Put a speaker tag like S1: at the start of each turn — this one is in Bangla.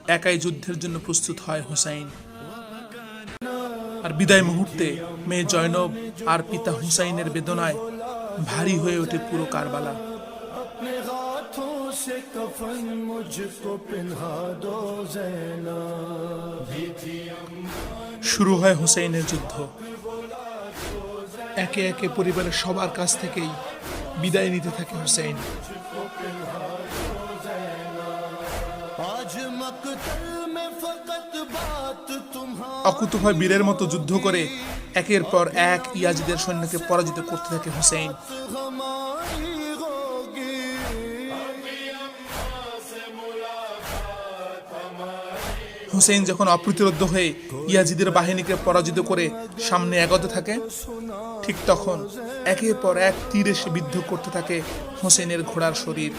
S1: একাই যুদ্ধের জন্য প্রস্তুত হয় হুসাইন। আর বিদায় মুহূর্তে মেয়ে জয়নব আর পিতা হুসাইনের বেদনায় ভারী হয়ে ওঠে পুরো কারবালা। শুরু হয় হুসাইনের যুদ্ধ। একে একে পরিবারের সবার কাছ থেকেই বিদায় নিতে থাকে হুসাইন। অকুতোভয় বীরের মতো যুদ্ধ করে একের পর এক ইয়াজিদের সৈন্যকে পরাজিত করতে থাকে হুসাইন। হুসেইন যখন অপ্রতিরোধ্য হয়ে ইয়াজিদের বাহিনীকে পরাজিত করে সামনে এগোতে থাকে, ঠিক তখন একের পর এক তীর এসে বিদ্ধ করতে থাকে হুসেইনের ঘোড়ার শরীর।